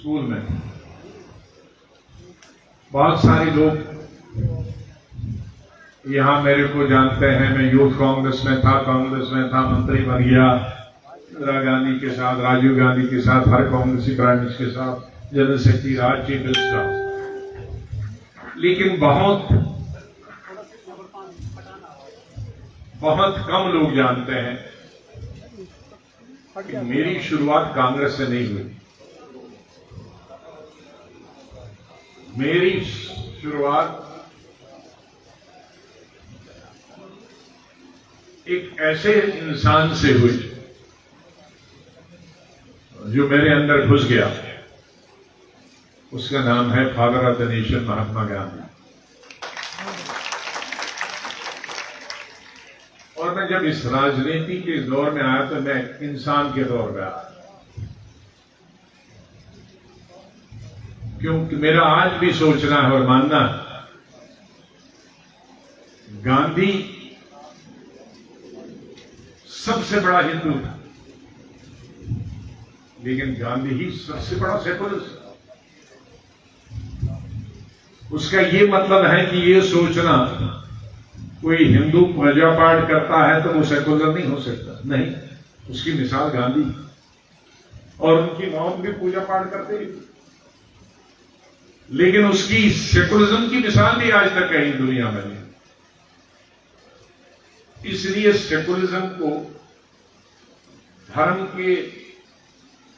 School में बहुत सारे लोग यहाँ मेरे को जानते हैं। मैं यूथ कांग्रेस में था, मंत्री बन गया इंदिरा गांधी के साथ, राजीव गांधी के साथ, हर कांग्रेसी प्राइम मिनिस्टर के साथ, जनरल सेक्रेटरी राज, चीफ मिनिस्टर। लेकिन बहुत कम लोग जानते हैं कि मेरी शुरुआत कांग्रेस से नहीं हुई। मेरी शुरुआत एक ऐसे इंसान से हुई जो मेरे अंदर घुस गया। उसका नाम है father of the nation, Mahatma Gandhi. और मैं जब इस राजनीति के दौर में आया तो मैं इंसान के दौर में आया, क्योंकि मेरा आज भी सोचना है और मानना है, गांधी सबसे बड़ा हिंदू था, लेकिन गांधी ही सबसे बड़ा सेकुलरिस्ट। उसका ये मतलब है कि ये सोचना कोई हिंदू पूजा पाठ करता है तो वो सेकुलर नहीं हो सकता, नहीं। उसकी मिसाल गांधी, और उनकी मौत भी पूजा पाठ करते ही, लेकिन उसकी सेकुलरिज्म की मिसाल भी आज तक कहीं दुनिया में नहीं। इसलिए सेकुलरिज्म को धर्म के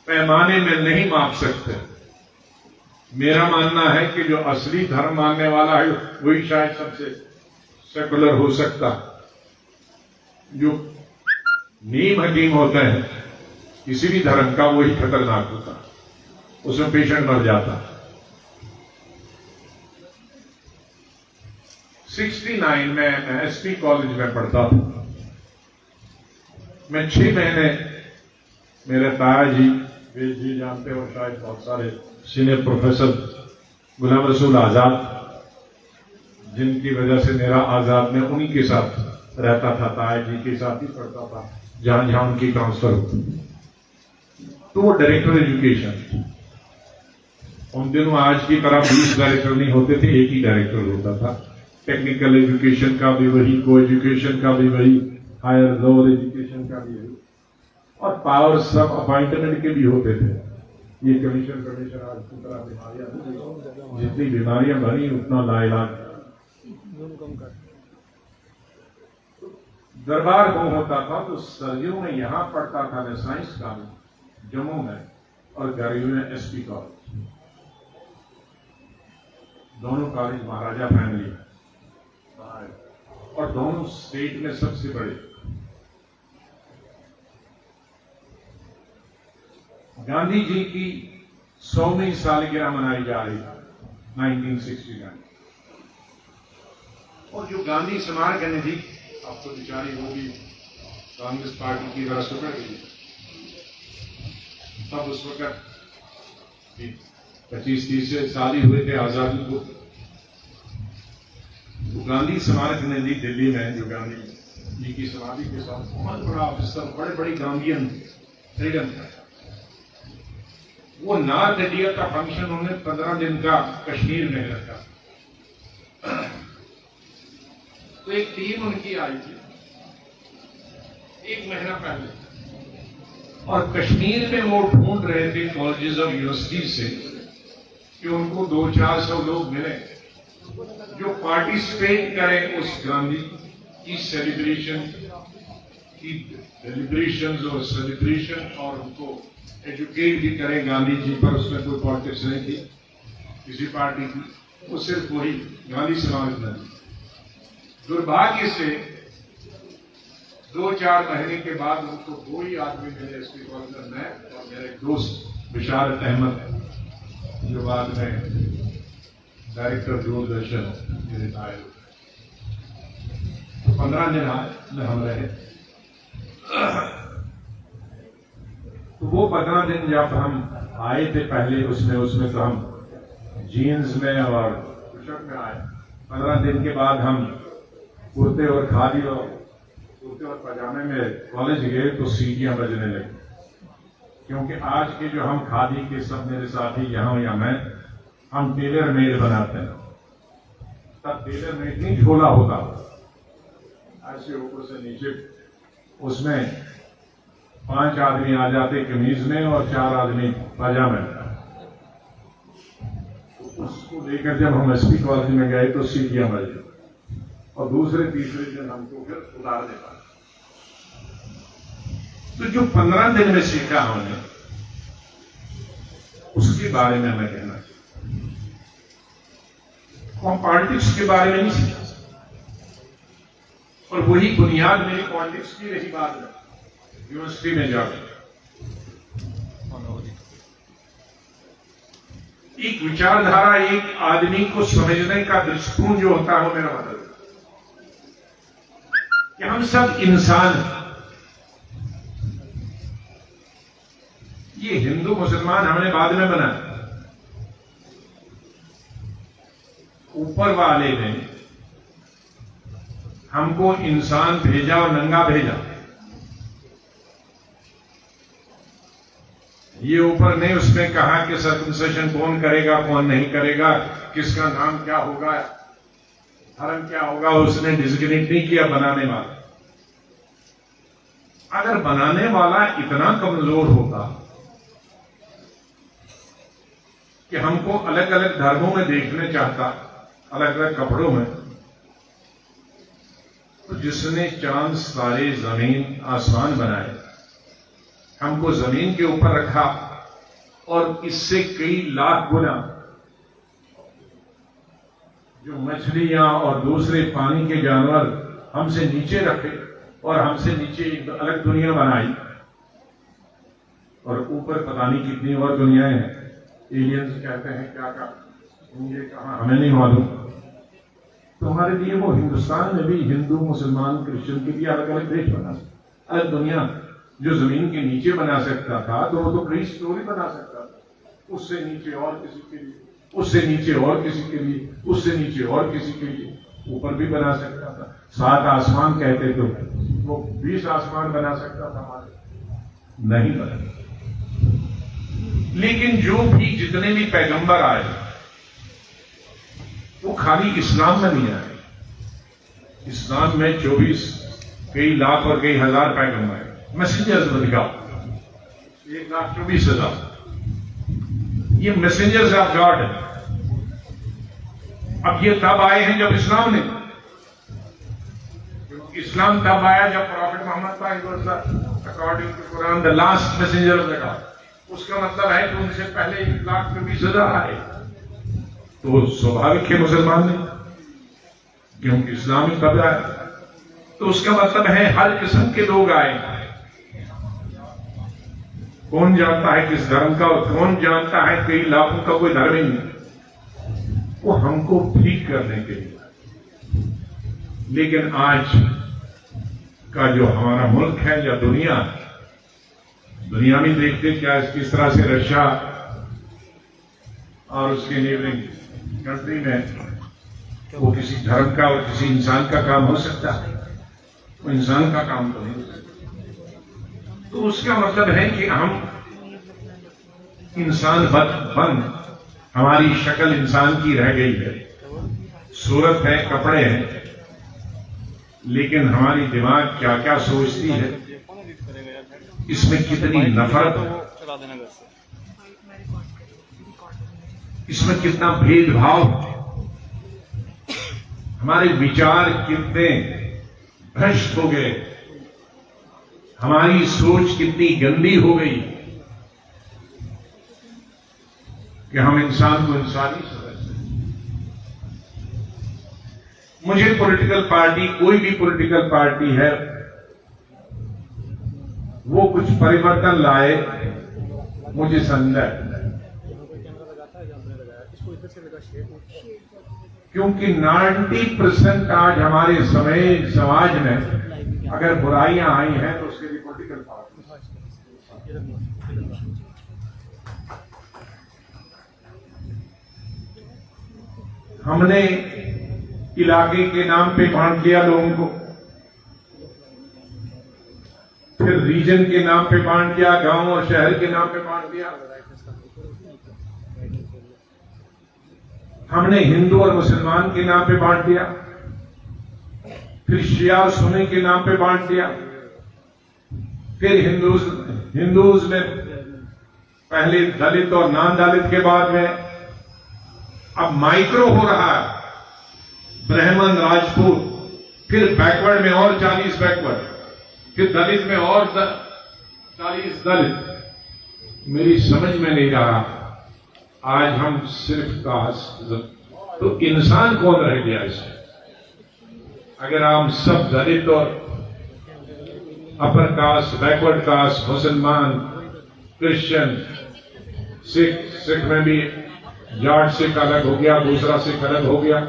पैमाने में नहीं माप सकते। मेरा मानना है कि जो असली धर्म मानने वाला है वही शायद सबसे सेकुलर हो सकता। जो नीम हकीम होते हैं किसी भी धर्म का, वही खतरनाक होता, उसमें पेशेंट मर जाता। 69 में मैं एसपी कॉलेज में पढ़ता था। मैं 6 महीने, मेरे ताया जी, वेद जी जानते हो शायद, बहुत सारे सीनियर प्रोफेसर, गुलाम रसूल आजाद, जिनकी वजह से मेरा आजाद में उन्हीं के साथ रहता था, ताया जी के साथ ही पढ़ता था जहां जहां उनकी ट्रांसफर होती। तो वो डायरेक्टर एजुकेशन, उन दिनों आज की तरह 20 डायरेक्टर नहीं होते थे, एक ही डायरेक्टर होता था। टेक्निकल एजुकेशन का भी वही, को एजुकेशन का भी वही, हायर लोअर एजुकेशन का भी वही, और पावर सब अपॉइंटमेंट के भी होते थे। ये कमीशन आज की तरह बीमारियां, जितनी बीमारियां बनी उतना लाइलाज दरबार को होता था। तो सर्दियों में यहां पढ़ता था मैं साइंस कॉलेज जम्मू में, और गर्मियों में एसपी कॉलेज। दोनों कॉलेज महाराजा फैमिली में, और दोनों स्टेट में सबसे बड़े। गांधी जी की 100वीं सालगिरह मनाई जा रही है 1969, और जो गांधी स्मारक है निधि, आपको बेचारी वो भी कांग्रेस पार्टी की तरह सुधर गई। तब उस वक्त 25-30 साल ही हुए थे आजादी को। गांधी स्मारक निधि दिल्ली में, जो गांधी जी की समाधि के साथ बहुत बड़ा ऑफिसर, बड़े बड़े गांधीयन फ्रीडम था। वो नॉर्थ इंडिया का फंक्शन उन्होंने 15 दिन का कश्मीर में रखा। तो एक टीम उनकी आई थी 1 महीना पहले, और कश्मीर में वो ढूंढ रहे थे कॉलेजेस और यूनिवर्सिटी से कि उनको 200-400 लोग मिले जो पार्टिसिपेट करें उस गांधी की सेलिब्रेशन और सेलिब्रेशन, और उनको एजुकेट भी करें गांधी जी पर। उसमें कोई पॉलिटिक्स नहीं थी किसी पार्टी की, वो सिर्फ वही गांधी समाज में। दुर्भाग्य से 2-4 महीने के बाद उनको 2 ही आदमी मिले एसपी कॉलेज में, और मेरे दोस्त बिशारत अहमद, जो बाद में डायरेक्टर दूरदर्शन रिटायर। 15 दिन में हम रहे। तो वो 15 दिन जब हम आए थे पहले, उसमें तो हम जीन्स में और टी-शर्ट में आए। 15 दिन के बाद हम कुर्ते और खादी और कुर्ते और पजामे में कॉलेज गए तो सीटियां बजने लगी। क्योंकि आज के जो हम खादी के सब मेरे साथी यहाँ या मैं, हम टेलर मेड बनाते हैं। तब टेलर मेड नहीं झोला होता, ऐसे ऊपर से नीचे, उसमें 5 आदमी आ जाते कमीज में और 4 आदमी पाजामे में। उसको लेकर जब हम एसपी कॉलेज में गए तो सीटियां बज गई और दूसरे तीसरे दिन हमको फिर उतार देता। तो जो 15 दिन में सीखा हमने, उसके बारे में मैं कहना चाहता हूं। हम पॉलिटिक्स के बारे में नहीं सीखा और वही बुनियाद मेरी पॉलिटिक्स की रही बात है यूनिवर्सिटी में जाकर। एक विचारधारा, एक आदमी को समझने का दृष्टिकोण जो होता है वो मेरा मतलब कि हम सब इंसान हैं। ये हिंदू मुसलमान हमने बाद में बनाया, ऊपर वाले ने हमको इंसान भेजा और नंगा भेजा। ये ऊपर ने उसमें कहा कि सर्कमसाइजेशन कौन करेगा कौन नहीं करेगा, किसका नाम क्या होगा, धर्म क्या होगा, उसने डिस्क्रिमिनेट नहीं किया बनाने वाला। अगर बनाने वाला इतना कमजोर होता कि हमको अलग अलग धर्मों में देखने चाहता, अलग अलग कपड़ों में, तो जिसने चांद सितारे जमीन आसमान बनाए, हमको जमीन के ऊपर रखा और इससे कई लाख गुना जो मछलियां और दूसरे पानी के जानवर हमसे नीचे रखे और हमसे नीचे एक अलग दुनिया बनाई और ऊपर पता नहीं कितनी और दुनियाएं हैं। एलियंस कहते हैं क्या का, ये कहा हमें नहीं मालूम। तो हमारे लिए वो हिंदुस्तान में भी हिंदू मुसलमान क्रिश्चियन के लिए अलग अलग देश बना सकता, अलग दुनिया जो जमीन के नीचे बना सकता था, तो वो तो कई स्टोरी बना सकता था। उससे नीचे और किसी के लिए, उससे नीचे और किसी के लिए, उससे नीचे और किसी के लिए, ऊपर भी बना सकता था। 7 आसमान कहते थे, वो 20 आसमान बना सकता था, हमारे नहीं बना। लेकिन जो भी जितने भी पैगंबर आए वो खाली इस्लाम में नहीं आए। इस्लाम में 24 कई लाख और कई हजार पैगंबर मैसेंजर्स बन 1,24,000 ये मैसेंजर्स ऑफ गॉड है। अब ये तब आए हैं जब इस्लाम ने, इस्लाम तब आया जब prophet Muhammad according to Quran the last messenger of the God. उसका मतलब है कि उनसे पहले 1,24,000 आए, तो स्वाभाविक है मुसलमान नहीं, क्योंकि इस्लाम ही तब आया। तो उसका मतलब है हर किस्म के लोग आए। कौन जानता है किस धर्म का, और कौन जानता है कई लाखों का कोई धर्म ही नहीं, वो हमको ठीक करने के लिए। लेकिन आज का जो हमारा मुल्क है या दुनिया में देखते क्या किस तरह से रशिया और उसके नेबरिंग कंट्री में वो किसी धर्म का और किसी इंसान का काम हो सकता है, वो इंसान का काम तो नहीं हो सकता। तो उसका मतलब है कि हम इंसान बन, हमारी शक्ल इंसान की रह गई है, सूरत है, कपड़े हैं, लेकिन हमारी दिमाग क्या क्या सोचती है, इसमें कितनी नफरत है, इसमें कितना भेदभाव, हमारे विचार कितने भ्रष्ट हो गए, हमारी सोच कितनी गंदी हो गई कि हम इंसान को इंसान ही समझते हैं। मुझे पॉलिटिकल पार्टी, कोई भी पॉलिटिकल पार्टी है, वो कुछ परिवर्तन लाए, मुझे संदेह है। क्योंकि 90% आज हमारे समाज में अगर बुराइयां आई हैं तो उसके लिए पॉलिटिकल पार्टी। हमने इलाके के नाम पे बांट दिया लोगों को, फिर रीजन रिलीजन के नाम पे बांट दिया, गांव और शहर के नाम पे बांट दिया। हमने हिंदू और मुसलमान के नाम पे बांट दिया, फिर शिया और सुन्नी के नाम पे बांट दिया, फिर हिंदूज में पहले दलित और नॉन दलित के बाद में अब माइक्रो हो रहा है, ब्राह्मण, राजपूत, फिर बैकवर्ड में और 40 बैकवर्ड, फिर दलित में और 40 दलित। मेरी समझ में नहीं रहा, आज हम सिर्फ कास्ट, तो इंसान कौन रह गया इसमें? अगर हम सब दलित और अपर कास्ट, बैकवर्ड कास्ट, मुसलमान, क्रिश्चियन, सिख में भी जाट सिख अलग हो गया, दूसरा सिख अलग हो गया,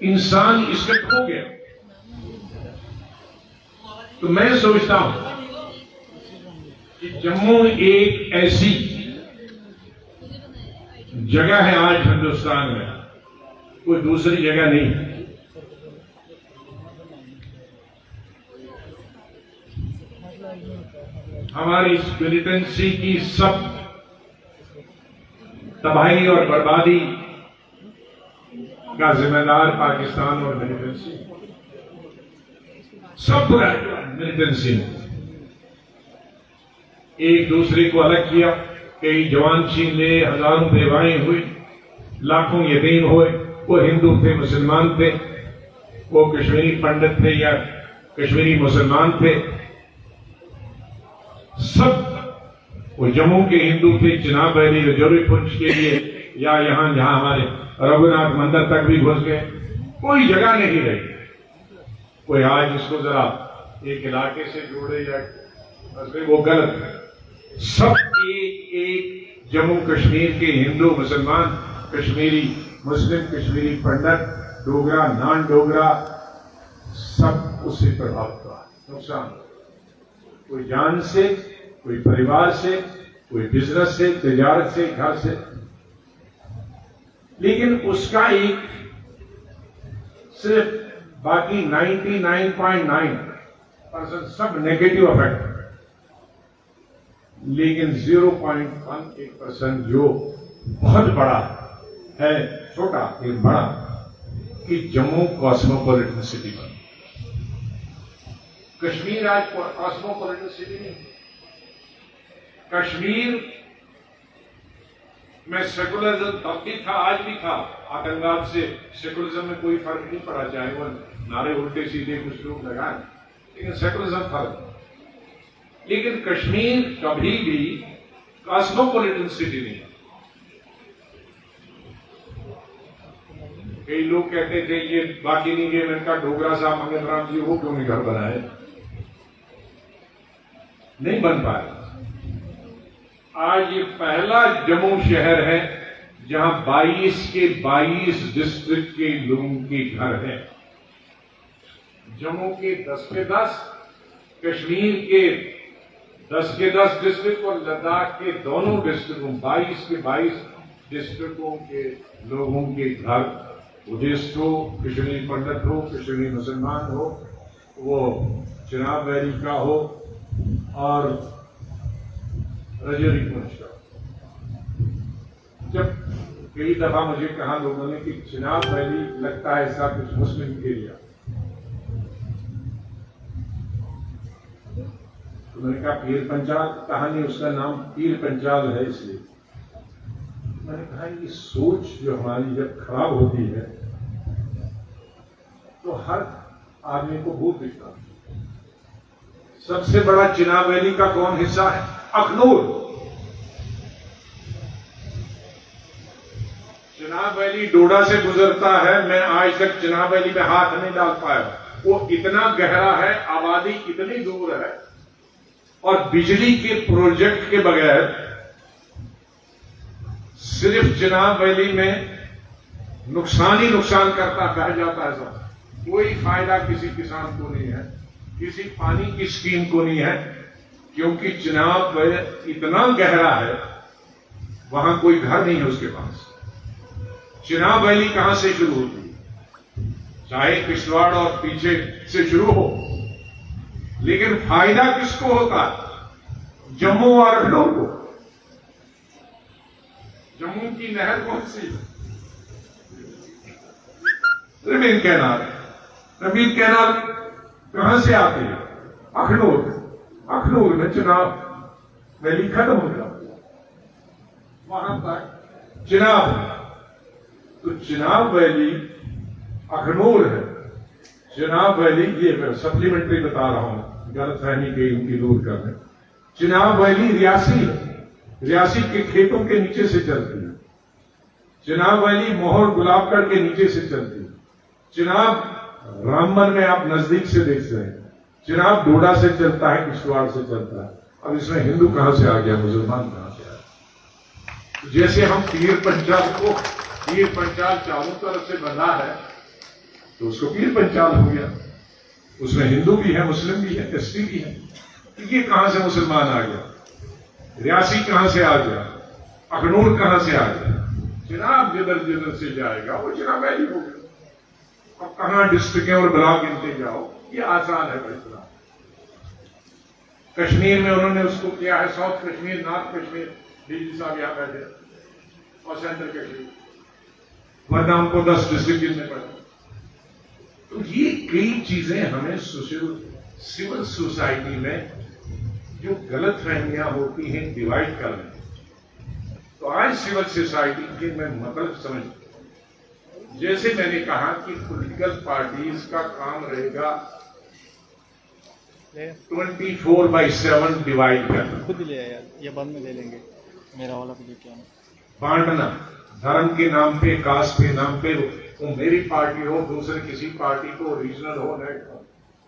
इंसान इसमें खो गया। तो मैं सोचता हूं कि जम्मू एक ऐसी जगह है आज हिंदुस्तान में, कोई दूसरी जगह नहीं। हमारी इस मिलिटेंसी की सब तबाही और बर्बादी का जिम्मेदार पाकिस्तान और मिलिटेंसी, सब बुरा मिलिटेंसी ने एक दूसरे को अलग किया, कई जवान छीन लिए, हजारों बेवाएं हुई, लाखों यतीम हुए। वो हिंदू थे, मुसलमान थे, वो कश्मीरी पंडित थे या कश्मीरी मुसलमान थे, सब वो जम्मू के हिंदू थे, चिनाब वैली, रजौरी पुंछ के लिए या यहां जहां हमारे रघुनाथ मंदिर तक भी घुस गए, कोई जगह नहीं रही। कोई आज इसको जरा एक इलाके से जोड़े या वो गलत है। सब एक जम्मू कश्मीर के हिंदू, मुसलमान, कश्मीरी मुस्लिम, कश्मीरी पंडित, डोगरा, नॉन डोगरा, सब उससे प्रभावित हुआ, नुकसान। कोई जान से, कोई परिवार से, कोई बिजनेस से, तिजारत से, घर से। लेकिन उसका एक सिर्फ बाकी 99.9% सब नेगेटिव इफेक्ट, लेकिन 0.18% जो बहुत बड़ा है, छोटा एक बड़ा, कि जम्मू कॉस्मोपॉलिटन सिटी बन। कश्मीर आज कॉस्मोपॉलिटन सिटी नहीं। कश्मीर में सेकुलरिज्म तब भी था, आज भी था। आतंकवाद से सेकुलरिज्म में कोई फर्क नहीं पड़ा, चाहे वो नारे उल्टे सीधे कुछ लोग लगाए, लेकिन सेकुलरिज्म फर्क। लेकिन कश्मीर कभी भी कॉस्मोपॉलिटन सिटी नहीं। कई लोग कहते थे ये बाकी नहीं गए, मैंने कहा डोगरा साहब, मंगल राम जी, वो क्यों नहीं घर बनाए? नहीं बन पाए। आज ये पहला जम्मू शहर है जहां 22 के 22 डिस्ट्रिक्ट के लोगों के घर हैं। जम्मू के 10 के 10, कश्मीर के 10 के 10 डिस्ट्रिक्ट और लद्दाख के दोनों डिस्ट्रिक्टों 22 के 22 डिस्ट्रिक्टों के लोगों के घर, बुद्धिस्ट हो, कश्मीरी पंडित हो, कश्मीरी मुसलमान हो, वो चिनाब वैली का हो और रजौरी पुंछ का। जब कई दफा मुझे कहा लोगों ने कि चिनाब वैली लगता है ऐसा कुछ मुस्लिम एरिया, तो मैंने कहा पीर पंचाल, कहानी उसका नाम पीर पंचाल है इसलिए। मैंने कहा ये सोच जो हमारी जब खराब होती है तो हर आदमी को भूत दिखता। सबसे बड़ा चिनाब वैली का कौन हिस्सा है? अखनूर। चिनाब वैली डोडा से गुजरता है, मैं आज तक चिनाब वैली में हाथ नहीं डाल पाया। वो इतना गहरा है, आबादी इतनी दूर है, और बिजली के प्रोजेक्ट के बगैर सिर्फ चिनाब वैली में नुकसान ही नुकसान करता बह जाता है सब। कोई फायदा किसी किसान को नहीं है, किसी पानी की स्कीम को नहीं है, क्योंकि चिनाब वैली इतना गहरा है, वहां कोई घर नहीं है उसके पास। चिनाब वैली कहां से शुरू होती है? चाहे किश्तवाड़ और पीछे से शुरू हो, लेकिन फायदा किसको होता है? जम्मू और अखनूर को। जम्मू की नहर कौन सी? रबील कैनाल। रबील कैनाल कहां से आती है? अखनूर में चिनाब वैली खत्म हो गया, वहां तक चिनाब। तो चिनाब वैली अखनूर है। चिनाब वैली, ये मैं सप्लीमेंट्री बता रहा हूं, गलतफहमी के उनकी दूर करने। चिनाब वैली रियासी है, रियासी के खेतों के नीचे से चलती है। चिनाब वैली मोहर गुलाबगढ़ के नीचे से चलती है। चिनाब रामबन में आप नजदीक से देख रहे हैं। चिनाब डोडा से चलता है, किश्तवाड़ से चलता है। अब इसमें हिंदू कहां से आ गया, मुसलमान कहां से आ गया? जैसे हम पीर पंचाल चारों तरफ से बंधा है, तो उसको पीर पंचाल हो गया। उसमें हिंदू भी है, मुस्लिम भी है, एसटी भी है। तो ये कहां से मुसलमान आ गया? रियासी कहां से आ गया? अखनूर कहां से आ गया? चिनाब जिधर से जाएगा वो चिनाब वैली हो गया। अब कहां डिस्ट्रिक्ट और ब्लॉक गिनते जाओ, ये आसान है फैसला। कश्मीर में उन्होंने उसको किया है south Kashmir, north Kashmir, DG साहब यहां बैठे, और सेंट्रल कश्मीर, वरना हमको 10 डिस्ट्रिक्ट गिनने पड़े। तो ये कई चीजें हमें सिविल सोसाइटी में जो गलत फहमियां होती हैं डिवाइड कर रहे हैं। तो आज सिविल सोसाइटी के मैं मतलब समझ, जैसे मैंने कहा कि पॉलिटिकल पार्टीज का काम रहेगा 24/7 डिवाइड करना। खुद ले यार, ये बाद में ले लेंगे, मेरा वाला भी लेके आना। बांटना, धर्म के नाम पे, कास्ट के नाम पे, वो मेरी पार्टी हो, दूसरे किसी पार्टी को, रीजनल हो, नेट हो,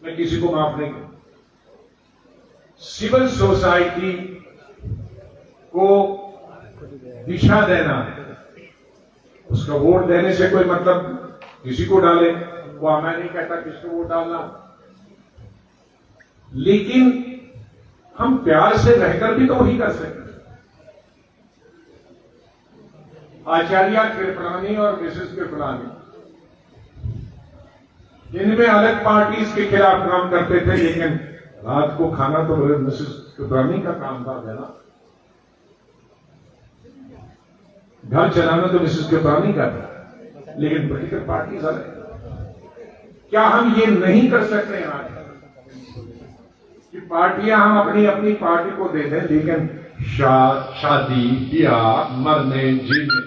मैं किसी को माफ नहीं करता। सिविल सोसाइटी को दिशा देना है। उसका वोट देने से कोई मतलब किसी को डाले, वह मैं नहीं कहता किसको वोट डालना, लेकिन हम प्यार से रहकर भी तो वही कर सकते हैं। आचार्य कृपलानी और मिसेस कृपलानी इनमें अलग पार्टीज के खिलाफ काम करते थे, लेकिन रात को खाना तो मिसेस कृपलानी का काम था देना, घर चलाना तो मिसेस कृपलानी का था, लेकिन पॉलिटिकल पार्टीज अलग। क्या हम ये नहीं कर सकते आज कि पार्टियां हम अपनी अपनी पार्टी को दे दें, लेकिन शादी ब्याह मरने जीने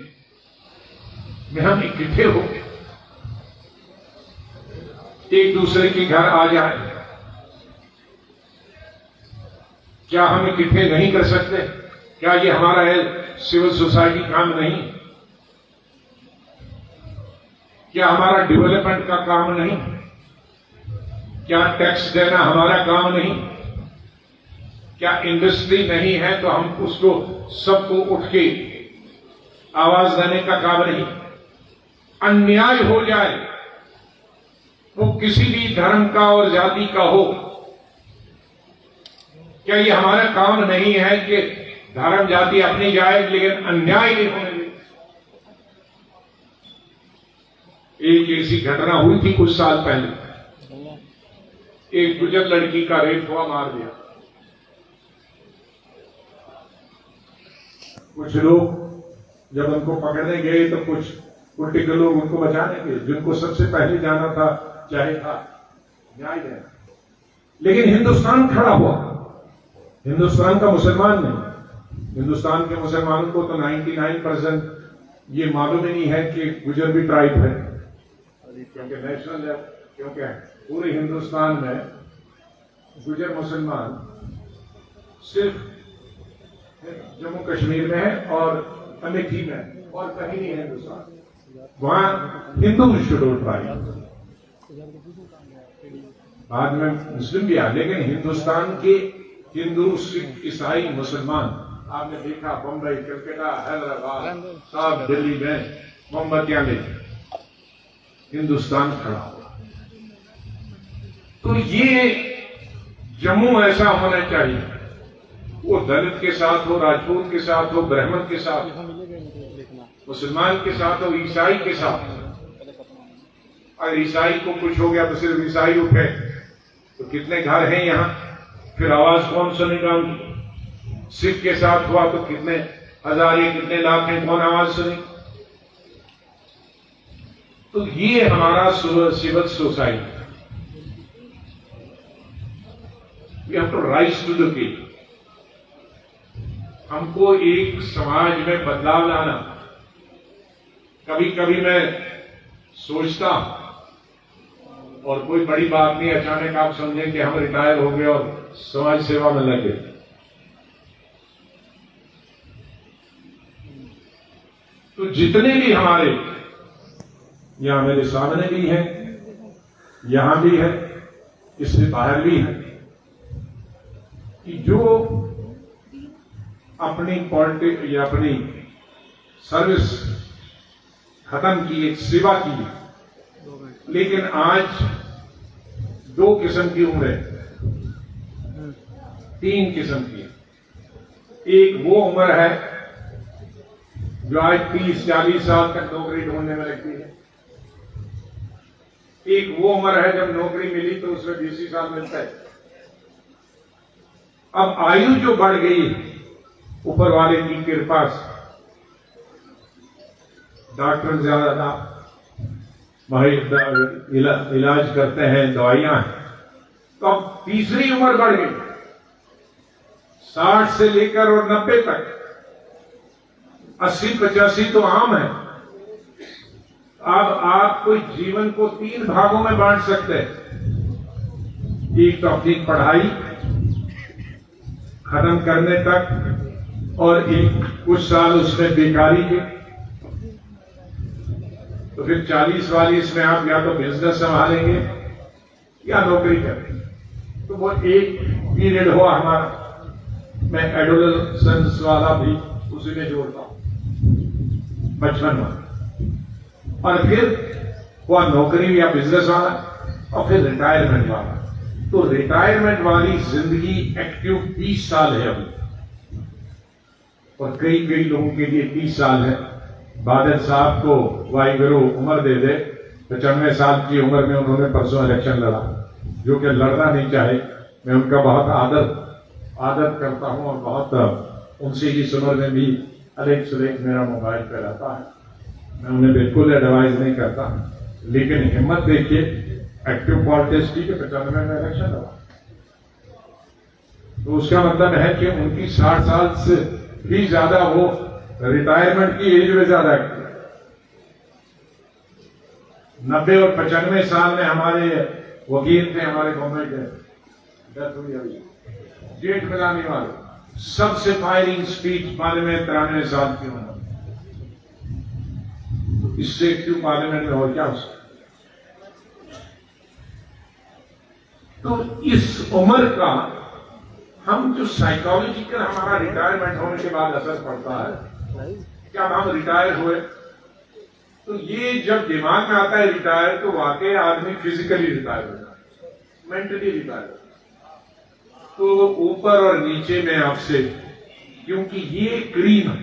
में हम इकट्ठे हो, एक दूसरे के घर आ जाए? क्या हम इकट्ठे नहीं कर सकते? क्या ये हमारा सिविल सोसाइटी काम नहीं? क्या हमारा डेवलपमेंट का काम नहीं? क्या टैक्स देना हमारा काम नहीं? क्या इंडस्ट्री नहीं है तो हम उसको सबको उठ के आवाज देने का काम नहीं? अन्याय हो जाए, वो किसी भी धर्म का और जाति का हो, क्या ये हमारा काम नहीं है कि धर्म जाति अपनी जाए, लेकिन अन्याय नहीं होने दें? एक ऐसी घटना हुई थी कुछ साल पहले, एक गुजर लड़की का रेप हुआ, मार दिया। कुछ लोग जब उनको पकड़ने गए तो कुछ पॉलिटिकल लोग उनको बचाने गए, जिनको सबसे पहले जाना था चाहे था न्याय देना, लेकिन हिंदुस्तान खड़ा हुआ। हिंदुस्तान का मुसलमान नहीं, हिंदुस्तान के मुसलमानों को तो 99% ये मालूम ही नहीं है कि गुजर भी ट्राइब है, क्योंकि नेशनल है, क्योंकि पूरे हिंदुस्तान में गुजर मुसलमान सिर्फ जम्मू कश्मीर में है और अमेठी में, और कहीं नहीं है हिंदुस्तान। वहां हिंदू शेड्यूल ट्राइब, बाद में मुस्लिम भी आ, लेकिन हिंदुस्तान के हिंदू सिख ईसाई मुसलमान आपने देखा, बम्बई, कलकत्ता, हैदराबाद, सब दिल्ली में मोमबत्तियां लेके हिंदुस्तान खड़ा हुआ। तो ये जम्मू ऐसा होना चाहिए, वो दलित के साथ हो, राजपूत के साथ हो, ब्राह्मण के साथ, मुसलमान के साथ हो, ईसाई के साथ। अगर ईसाई को कुछ हो गया तो सिर्फ ईसाई उठे, तो कितने घर हैं यहाँ, फिर आवाज कौन सुनेगा उनकी? सिख के साथ हुआ तो कितने हजार या कितने लाख हैं, कौन आवाज सुने? तो ये हमारा civil society, we have to rise to the cake. हमको एक समाज में बदलाव लाना। कभी कभी मैं सोचता और कोई बड़ी बात नहीं, अचानक आप समझें कि हम रिटायर हो गए और समाज सेवा में लगे। तो जितने भी हमारे यहां मेरे सामने भी हैं, यहां भी है, इससे बाहर भी है, कि जो अपनी पॉलिटिक्स या अपनी सर्विस खत्म की, एक सेवा की, लेकिन आज दो किस्म की उम्र है, तीन किस्म की है। एक वो उम्र है जो आज 30-40 साल तक नौकरी ढूंढने में लगती है। एक वो उम्र है जब नौकरी मिली तो उसमें 20 साल मिलता है। अब आयु जो बढ़ गई ऊपर वाले की कृपा से, डॉक्टर ज्यादा इलाज करते हैं, दवाइयां हैं, तो अब तीसरी उम्र बढ़ गई, 60 से लेकर और 90 तक। 80-85 तो आम है। अब आप कोई जीवन को 3 भागों में बांट सकते हैं। एक तो अपनी पढ़ाई खत्म करने तक और एक कुछ साल उसमें बेकारी के, तो फिर 40-42 में आप या तो बिजनेस संभालेंगे या नौकरी करेंगे। तो वो एक पीरियड हुआ हमारा, मैं एडोलेसेंस वाला भी उसी में जोड़ता हूं, बचपन वाला, और फिर हुआ नौकरी या बिजनेस वाला, और फिर रिटायरमेंट वाला। तो रिटायरमेंट वाली जिंदगी एक्टिव 30 साल है अभी, और कई कई लोगों के लिए 30 साल है। बादल साहब को वाहिगुरु उम्र दे दे, 95 साल की उम्र में उन्होंने परसों इलेक्शन लड़ा, जो कि लड़ना नहीं चाहे। मैं उनका बहुत आदर करता हूं और बहुत उनसे इस उम्र में भी अलेख सुलेख मेरा मोबाइल पे रहता है। मैं उन्हें बिल्कुल एडवाइज नहीं करता, लेकिन हिम्मत देखिए, एक्टिव पॉलिटिक्स की 95 में इलेक्शन लड़ा, तो उसका मतलब है कि उनकी 60 साल से भी ज्यादा वो रिटायरमेंट की एज में ज्यादा एक्टिव। 90 और 95 साल में हमारे वकील थे, हमारे गवर्नमेंट के डेथ हुई अभी, जेठ मिलाने वाले, सबसे फायरिंग स्पीच 92-93 साल की उम्र। इससे एक्टिव पार्लियामेंट में और क्या हो सकता। तो इस उम्र का हम जो साइकोलॉजिकल हमारा रिटायरमेंट होने के बाद असर पड़ता है, जब हम रिटायर हुए, तो ये जब दिमाग में आता है रिटायर, तो वाकई आदमी फिजिकली रिटायर होता है, मेंटली रिटायर होता है। तो ऊपर और नीचे में आपसे, क्योंकि ये क्रीम है,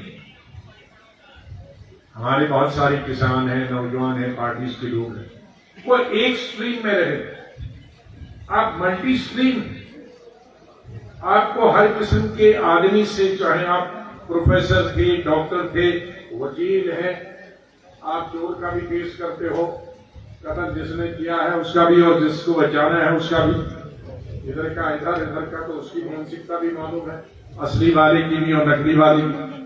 हमारे बहुत सारे किसान हैं, नौजवान हैं, पार्टीज के लोग हैं, वो एक स्ट्रीम में रहे। आप मल्टी स्ट्रीम, आपको हर किस्म के आदमी से, चाहे आप प्रोफेसर थे, डॉक्टर थे, वकील हैं, आप चोर का भी केस करते हो, कत्ल जिसने किया है उसका भी, और जिसको बचाना है उसका भी, इधर का इधर, इधर का तो उसकी मानसिकता भी मालूम है, असली वाले की भी और नकली वाले की।